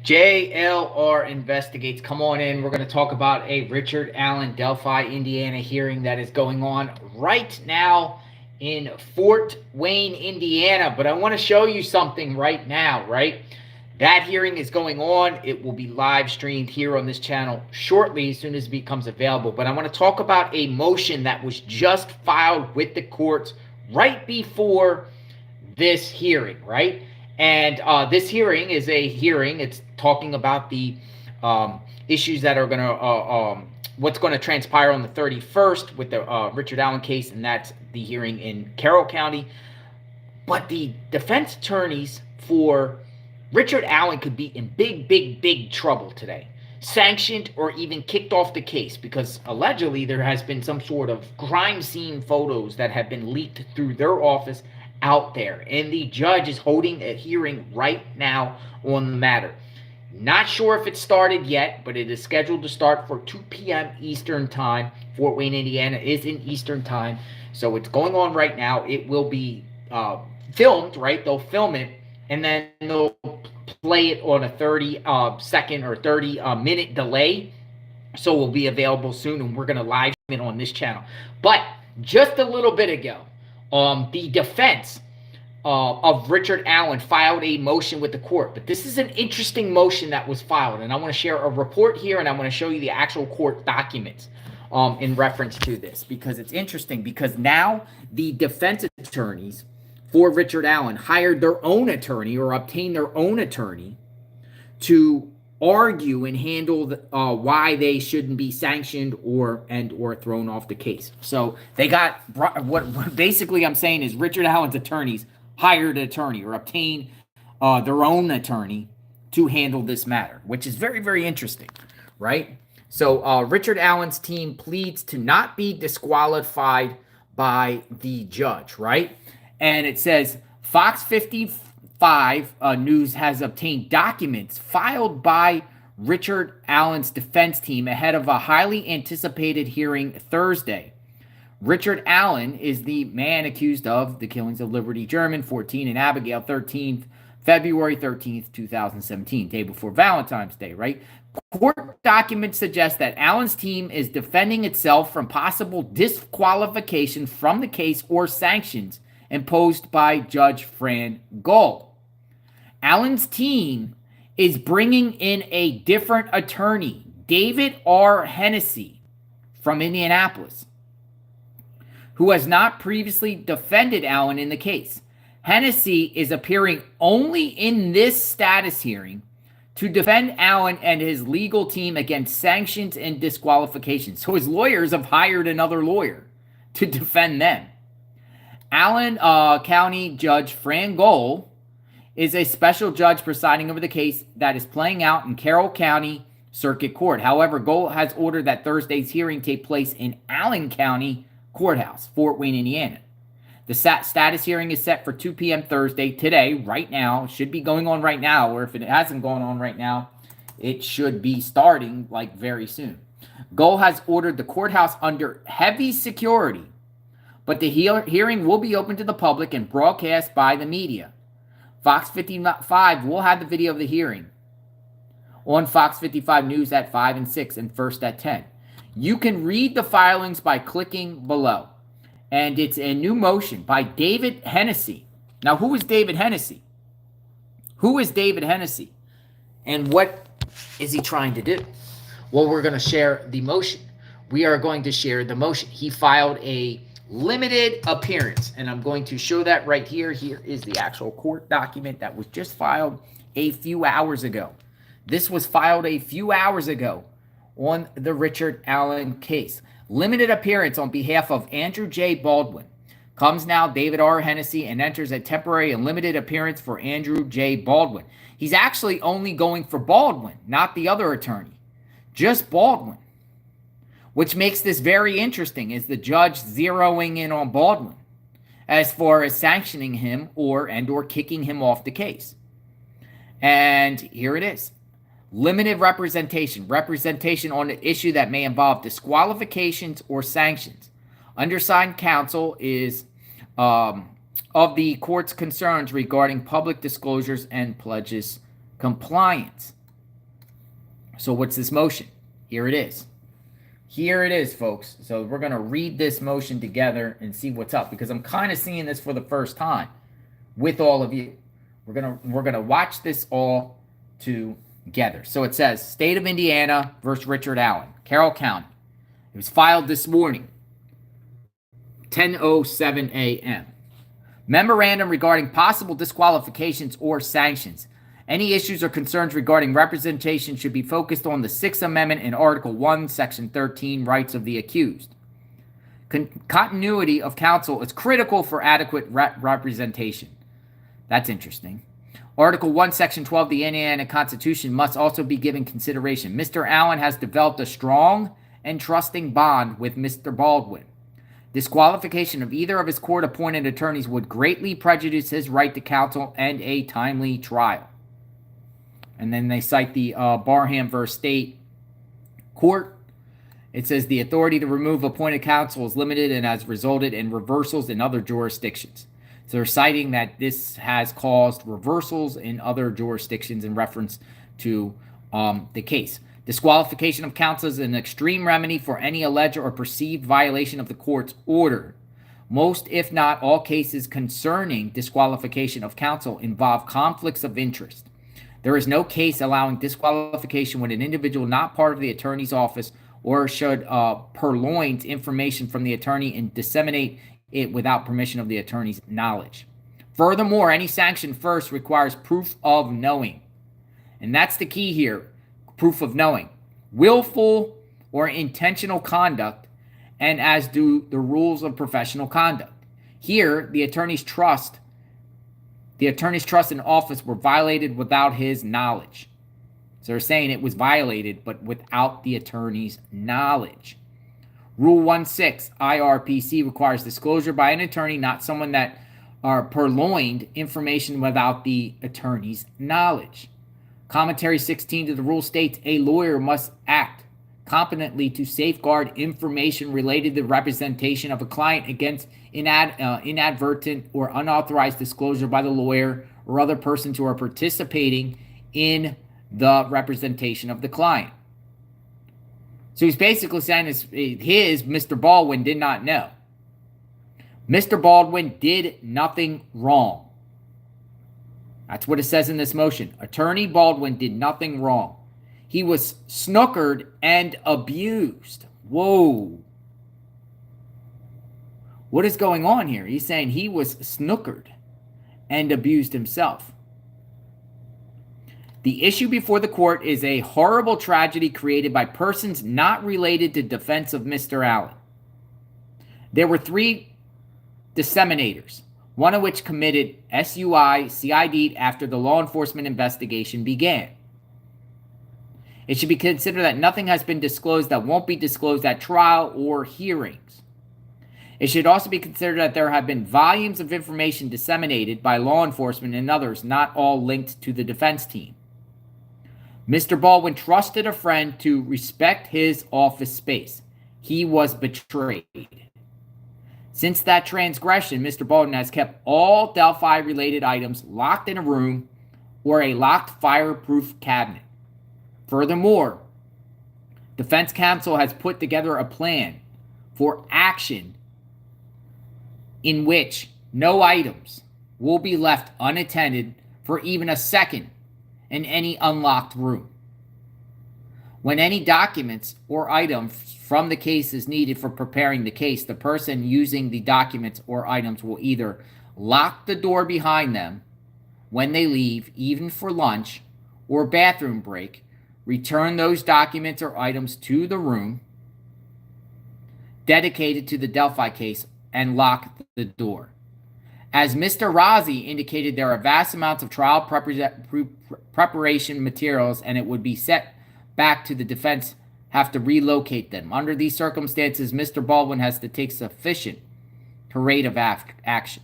JLR investigates. Come on in. We're going to talk about a Richard Allen Delphi, Indiana hearing that is going on right now in Fort Wayne, Indiana. But I want to show you something right now, right? That hearing is going on. It will be live streamed here on this channel shortly as soon as it becomes available. But I want to talk about a motion that was just filed with the courts right before this hearing, right? And this hearing is a hearing. It's talking about the issues that are going to, what's going to transpire on the 31st with the Richard Allen case, and that's the hearing in Carroll County. But the defense attorneys for Richard Allen could be in big trouble today. Sanctioned or even kicked off the case because allegedly there has been some sort of crime scene photos that have been leaked through their office out there. And the judge is holding a hearing right now on the matter. Not sure if it started yet, but it is scheduled to start for 2 p.m. Eastern Time. Fort Wayne, Indiana is in Eastern Time. So it's going on right now. It will be filmed, right? They'll film it, and then they'll play it on a 30-second or 30-minute delay. So it will be available soon, and we're going to live stream it on this channel. But just a little bit ago, the defense of Richard Allen filed a motion with the court. But this is an interesting motion that was filed, and I want to share a report here, and I want to show you the actual court documents in reference to this, because it's interesting, because now the defense attorneys for Richard Allen hired their own attorney or obtained their own attorney to argue and handle why they shouldn't be sanctioned or thrown off the case. So they got what basically I'm saying is Richard Allen's attorneys hired an attorney or obtained their own attorney to handle this matter, which is very interesting, right? So Richard Allen's team pleads to not be disqualified by the judge, right? And it says Fox 55 News has obtained documents filed by Richard Allen's defense team ahead of a highly anticipated hearing Thursday. Richard Allen is the man accused of the killings of Liberty German, 14, and Abigail, 13th, February 13th, 2017, day before Valentine's Day, right? Court documents suggest that Allen's team is defending itself from possible disqualification from the case or sanctions imposed by Judge Fran Gold. Allen's team is bringing in a different attorney, David R. Hennessy from Indianapolis, who has not previously defended Allen in the case. Hennessy is appearing only in this status hearing to defend Allen and his legal team against sanctions and disqualification. So his lawyers have hired another lawyer to defend them. Allen County Judge Fran Gold is a special judge presiding over the case that is playing out in Carroll County Circuit Court. However, Gold has ordered that Thursday's hearing take place in Allen County Courthouse, Fort Wayne, Indiana. The status hearing is set for 2 p.m. Thursday, today, right now. It should be going on right now, or if it hasn't gone on right now, it should be starting like very soon. Gold has ordered the courthouse under heavy security, but the hearing will be open to the public and broadcast by the media. Fox 55 will have the video of the hearing on Fox 55 News at 5 and 6 and first at 10. You can read the filings by clicking below. And it's a new motion by David Hennessy. Now, who is David Hennessy? Who is David Hennessy? And what is he trying to do? Well, we're going to share the motion. We are going to share the motion. He filed a limited appearance, and I'm going to show that right here. Here is the actual court document that was just filed a few hours ago. This was filed a few hours ago on the Richard Allen case. Limited appearance on behalf of Andrew J. Baldwin. Comes now David R. Hennessy and enters a temporary and limited appearance for Andrew J. Baldwin. He's actually only going for Baldwin, not the other attorney. Just Baldwin. Which makes this very interesting, is the judge zeroing in on Baldwin as far as sanctioning him or kicking him off the case. And here it is. Limited representation on an issue that may involve disqualifications or sanctions. Undersigned counsel is of the court's concerns regarding public disclosures and pledges compliance. So what's this motion? Here it is. Here it is, folks. So we're going to read this motion together and see what's up, because I'm kind of seeing this for the first time with all of you. We're going to watch this all together. So it says, State of Indiana versus Richard Allen, Carroll County. It was filed this morning, 10:07 a.m. Memorandum regarding possible disqualifications or sanctions. Any issues or concerns regarding representation should be focused on the Sixth Amendment and Article 1, Section 13, rights of the accused. Continuity of counsel is critical for adequate representation. That's interesting. Article 1, Section 12 of the Indiana Constitution must also be given consideration. Mr. Allen has developed a strong and trusting bond with Mr. Baldwin. Disqualification of either of his court-appointed attorneys would greatly prejudice his right to counsel and a timely trial. And then they cite the Barham v. State Court. It says the authority to remove appointed counsel is limited and has resulted in reversals in other jurisdictions. So they're citing that this has caused reversals in other jurisdictions in reference to the case. Disqualification of counsel is an extreme remedy for any alleged or perceived violation of the court's order. Most, if not all, cases concerning disqualification of counsel involve conflicts of interest. There is no case allowing disqualification when an individual not part of the attorney's office or should purloin information from the attorney and disseminate it without permission of the attorney's knowledge. Furthermore, any sanction first requires proof of knowing. And that's the key here, proof of knowing. Willful or intentional conduct, and as do the rules of professional conduct. Here, the attorney's trust in office were violated without his knowledge. So they're saying it was violated, but without the attorney's knowledge. Rule 1.6 IRPC requires disclosure by an attorney, not someone that purloined information without the attorney's knowledge. Commentary 16 to the rule states a lawyer must act competently to safeguard information related to the representation of a client against inadvertent or unauthorized disclosure by the lawyer or other persons who are participating in the representation of the client. So he's basically saying Mr. Baldwin did not know. Mr. Baldwin did nothing wrong. That's what it says in this motion. Attorney Baldwin did nothing wrong. He was snookered and abused. Whoa. What is going on here? He's saying he was snookered and abused himself. The issue before the court is a horrible tragedy created by persons not related to defense of Mr. Allen. There were 3 disseminators, one of which committed SUI CID after the law enforcement investigation began. It should be considered that nothing has been disclosed that won't be disclosed at trial or hearings. It should also be considered that there have been volumes of information disseminated by law enforcement and others, not all linked to the defense team. Mr. Baldwin trusted a friend to respect his office space. He was betrayed. Since that transgression, Mr. Baldwin has kept all Delphi-related items locked in a room or a locked fireproof cabinet. Furthermore, defense counsel has put together a plan for action in which no items will be left unattended for even a second in any unlocked room. When any documents or items from the case is needed for preparing the case, the person using the documents or items will either lock the door behind them when they leave, even for lunch or bathroom break, return those documents or items to the room dedicated to the Delphi case, and lock the door. As Mr. Rozzi indicated, there are vast amounts of trial preparation materials, and it would be set back to the defense have to relocate them. Under these circumstances, Mr. Baldwin has to take sufficient corrective action.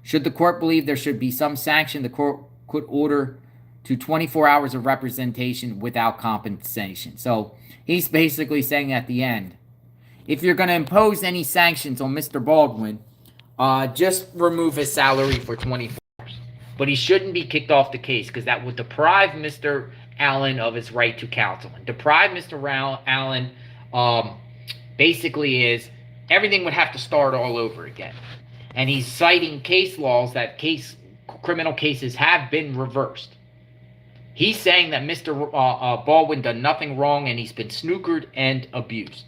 Should the court believe there should be some sanction, the court could order to 24 hours of representation without compensation. So he's basically saying at the end, if you're going to impose any sanctions on Mr. Baldwin, just remove his salary for 24 hours. but he shouldn't be kicked off the case because that would deprive Mr. Allen of his right to counsel. And deprive Mr. Allen basically is everything would have to start all over again. And he's citing case laws that criminal cases have been reversed. He's saying that Mr. Baldwin done nothing wrong and he's been snookered and abused.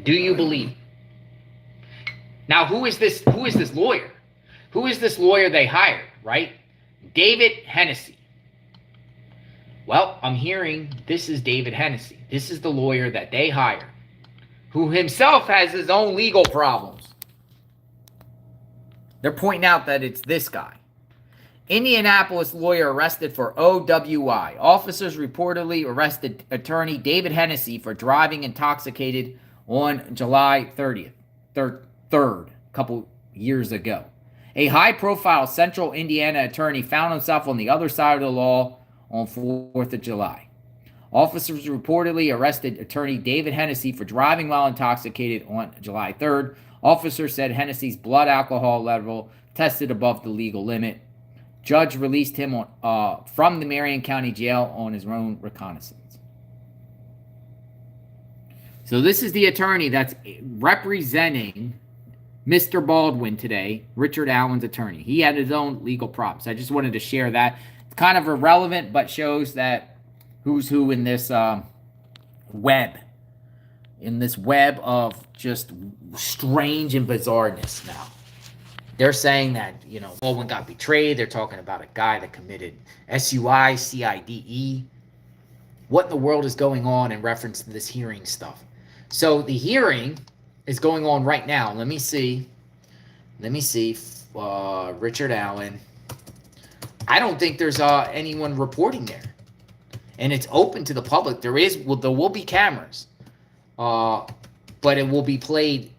Do you believe? Now, who is this lawyer? Who is this lawyer they hired, right? David Hennessy. Well, I'm hearing this is David Hennessy. This is the lawyer that they hired, who himself has his own legal problems. They're pointing out that it's this guy. Indianapolis lawyer arrested for OWI. Officers reportedly arrested attorney David Hennessy for driving intoxicated on July 3rd, a couple years ago. A high-profile central Indiana attorney found himself on the other side of the law on 4th of July. Officers reportedly arrested attorney David Hennessy for driving while intoxicated on July 3rd. Officers said Hennessy's blood alcohol level tested above the legal limit. Judge released him from the Marion County Jail on his own reconnaissance. So this is the attorney that's representing Mr. Baldwin today, Richard Allen's attorney. He had his own legal problems. I just wanted to share that. It's kind of irrelevant, but shows that who's who in this web. In this web of just strange and bizarreness now. They're saying that, Baldwin got betrayed. They're talking about a guy that committed SUI, CIDE. What in the world is going on in reference to this hearing stuff? So the hearing is going on right now. Let me see. Richard Allen. I don't think there's anyone reporting there. And it's open to the public. There will be cameras. But it will be played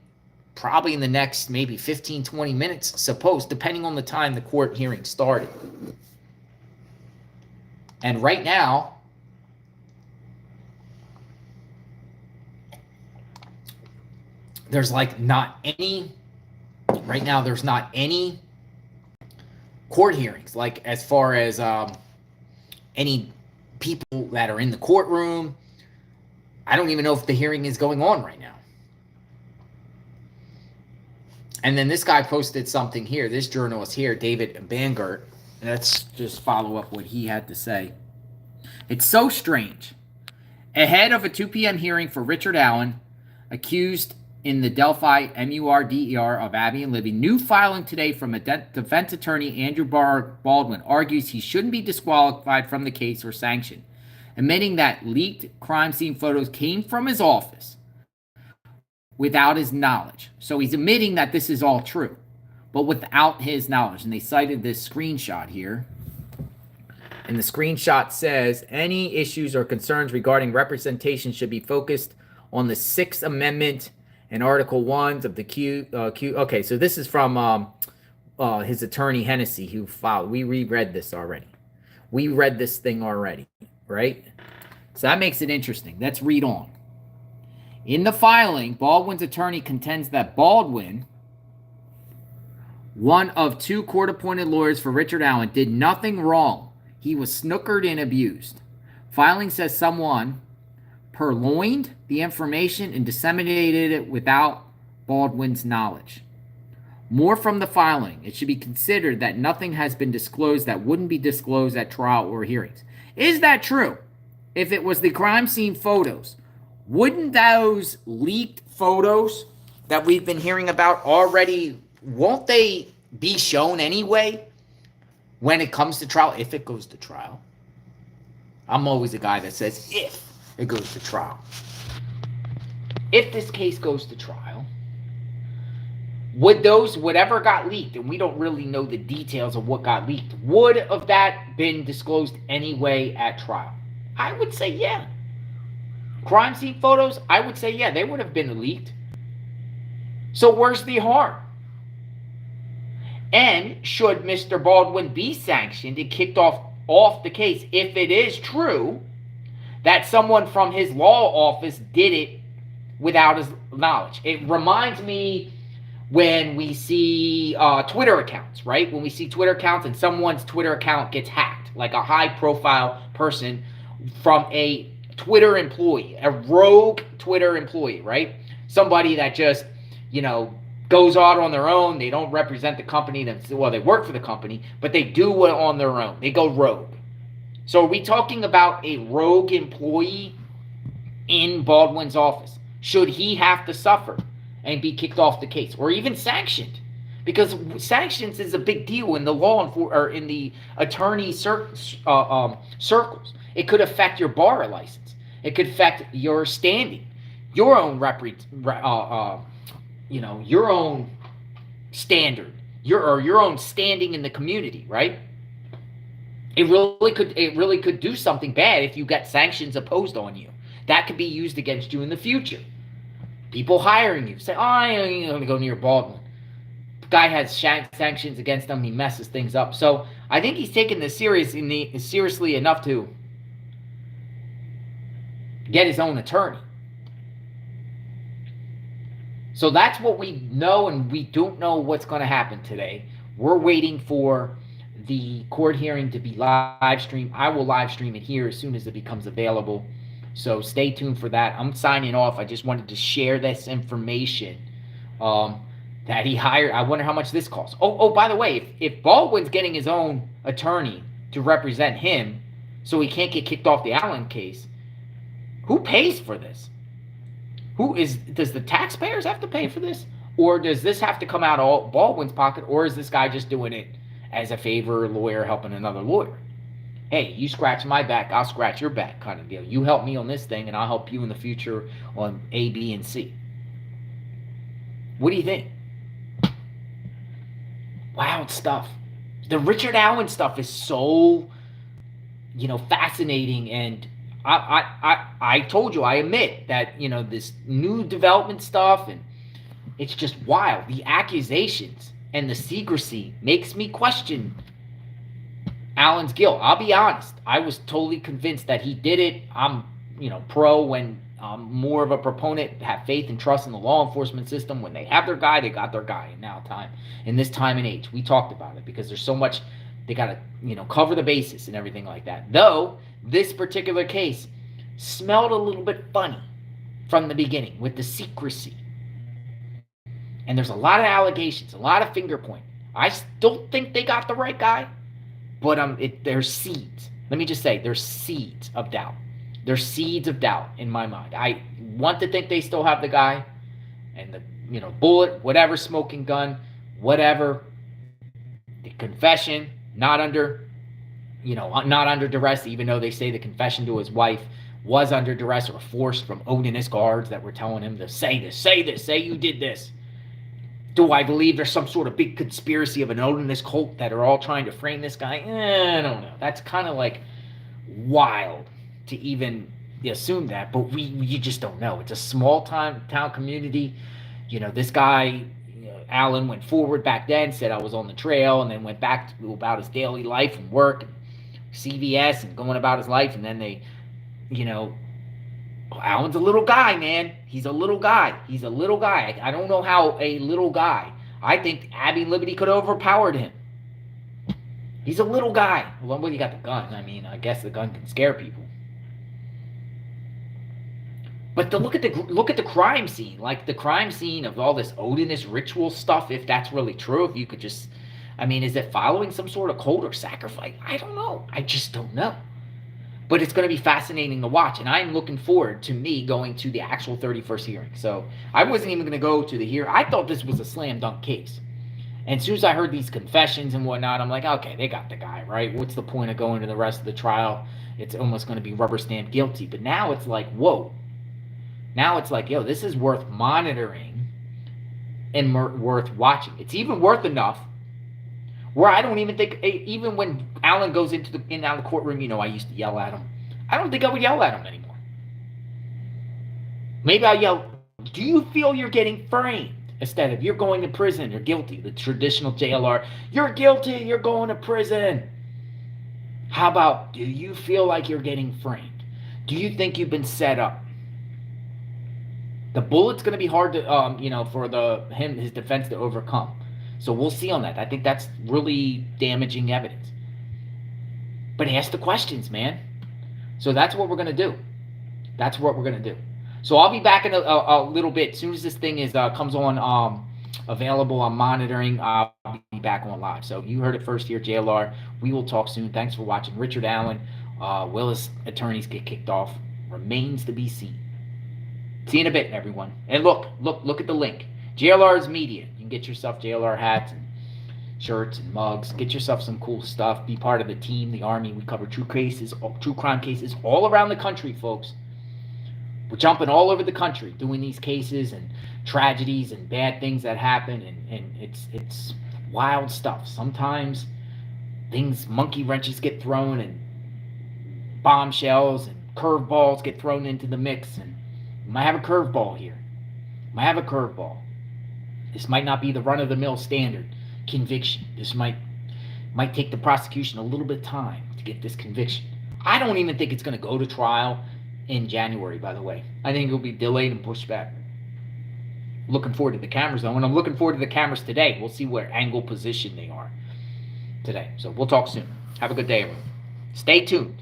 probably in the next maybe 15, 20 minutes, depending on the time the court hearing started. And right now, there's not any court hearings, as far as any people that are in the courtroom. I don't even know if the hearing is going on right now. And then this guy posted something here, this journalist here, David Bangert. Let's just follow up what he had to say. It's so strange. Ahead of a 2 p.m. hearing for Richard Allen, accused in the Delphi MURDER of Abby and Libby, new filing today from a defense attorney, Andrew Baldwin, argues he shouldn't be disqualified from the case or sanctioned, admitting that leaked crime scene photos came from his office without his knowledge. So he's admitting that this is all true, but without his knowledge. And they cited this screenshot here. And the screenshot says, any issues or concerns regarding representation should be focused on the Sixth Amendment and Article 1 of the Q. Okay, so this is from his attorney, Hennessy, who filed. We reread this already. We read this thing already, right? So that makes it interesting. Let's read on. In the filing, Baldwin's attorney contends that Baldwin, one of 2 court-appointed lawyers for Richard Allen, did nothing wrong. He was snookered and abused. Filing says someone purloined the information and disseminated it without Baldwin's knowledge. More from the filing. It should be considered that nothing has been disclosed that wouldn't be disclosed at trial or hearings. Is that true? If it was the crime scene photos, wouldn't those leaked photos that we've been hearing about already, won't they be shown anyway when it comes to trial, if it goes to trial? I'm always a guy that says if it goes to trial. If this case goes to trial, would whatever got leaked, and we don't really know the details of what got leaked, would have that been disclosed anyway at trial? I would say yeah. Crime scene photos, I would say yeah, they would have been leaked. So where's the harm? And should Mr. Baldwin be sanctioned and kicked off the case if it is true that someone from his law office did it without his knowledge? It reminds me when we see Twitter accounts, right? When we see Twitter accounts and someone's Twitter account gets hacked, like a high-profile person from a Twitter employee, a rogue Twitter employee, right? Somebody that just, goes out on their own. They don't represent the company. Well, they work for the company, but they do it on their own. They go rogue. So are we talking about a rogue employee in Baldwin's office? Should he have to suffer and be kicked off the case, or even sanctioned? Because sanctions is a big deal in the law or in the attorney circles. It could affect your bar license. It could affect your standing, your own your own standard, your own standing in the community, right? It really could do something bad if you get sanctions imposed on you. That could be used against you in the future. People hiring you say, "Oh, I ain't going to go near Baldwin. The guy has sanctions against him. He messes things up." So I think he's taking this seriously enough to get his own attorney. So that's what we know, and we don't know what's going to happen today. We're waiting for the court hearing to be live streamed. I will live stream it here as soon as it becomes available. So stay tuned for that. I'm signing off. I just wanted to share this information that he hired. I wonder how much this costs. Oh, by the way, if Baldwin's getting his own attorney to represent him so he can't get kicked off the Allen case, who pays for this? Does the taxpayers have to pay for this? Or does this have to come out of Baldwin's pocket? Or is this guy just doing it as a favor, lawyer helping another lawyer? Hey, you scratch my back, I'll scratch your back kind of deal. You help me on this thing, and I'll help you in the future on A, B, and C. What do you think? Wild stuff. The Richard Allen stuff is so, fascinating. And I told you, I admit that, this new development stuff, and it's just wild. The accusations and the secrecy makes me question Allen's guilt. I'll be honest. I was totally convinced that he did it. I'm, pro when I'm more of a proponent, have faith and trust in the law enforcement system. When they have their guy, they got their guy. And in this time and age, we talked about it because there's so much, they got to, cover the bases and everything like that. Though this particular case smelled a little bit funny from the beginning with the secrecy. And there's a lot of allegations, a lot of finger pointing. I still think they got the right guy. But there's seeds. Let me just say, there's seeds of doubt. There's seeds of doubt in my mind. I want to think they still have the guy, and the bullet, whatever, smoking gun, whatever. The confession, not under duress, even though they say the confession to his wife was under duress or forced from Odinist guards that were telling him to say this, say you did this. Do I believe there's some sort of big conspiracy of an Odinist cult that are all trying to frame this guy? I don't know. That's kind of like wild to even assume that, but you just don't know. It's a small town community. This guy, Allen, went forward back then, said I was on the trail, and then went back to about his daily life and work, and CVS, and going about his life, and then they, Allen's a little guy, man. He's a little guy. I don't know how a little guy. I think Abby Liberty could have overpowered him. He's a little guy. Well, he got the gun. I mean, I guess the gun can scare people. But look at the crime scene. Like the crime scene of all this Odinist ritual stuff, if that's really true, if you could just, is it following some sort of cult or sacrifice? I don't know. I just don't know. But it's going to be fascinating to watch, and I'm looking forward to me going to the actual 31st hearing. So I wasn't even going to go to the hearing. I thought this was a slam dunk case. And as soon as I heard these confessions and whatnot, I'm like, okay, they got the guy, right? What's the point of going to the rest of the trial? It's almost going to be rubber stamp guilty. But now it's like, whoa. Now it's like, yo, this is worth monitoring and worth watching. It's even worth enough where I don't even think, even when Allen goes in and out of the courtroom, I used to yell at him. I don't think I would yell at him anymore. Maybe I'll yell, do you feel you're getting framed? Instead of, you're going to prison, you're guilty. The traditional JLR, you're guilty, you're going to prison. How about, do you feel like you're getting framed? Do you think you've been set up? The bullet's going to be hard to, for his defense to overcome. So we'll see on that. I think that's really damaging evidence. But ask the questions, man. So that's what we're going to do. That's what we're going to do. So I'll be back in a little bit. As soon as this thing is comes on available on monitoring, I'll be back on live. So you heard it first here, JLR. We will talk soon. Thanks for watching. Richard Allen, will his attorneys get kicked off? Remains to be seen. See you in a bit, everyone. And look at the link. JLR's Media. You can get yourself JLR hats and shirts and mugs. Get yourself some cool stuff. Be part of the team, the Army. We cover true crime cases all around the country, folks. We're jumping all over the country doing these cases and tragedies and bad things that happen, and it's wild stuff. Sometimes monkey wrenches get thrown and bombshells and curveballs get thrown into the mix, and we might have a curveball here. This might not be the run-of-the-mill standard conviction. This might take the prosecution a little bit of time to get this conviction. I don't even think it's going to go to trial in January, by the way. I think it'll be delayed and pushed back. Looking forward to the cameras, though, and I'm looking forward to the cameras today. We'll see where angle position they are today. So we'll talk soon. Have a good day, everyone. Stay tuned.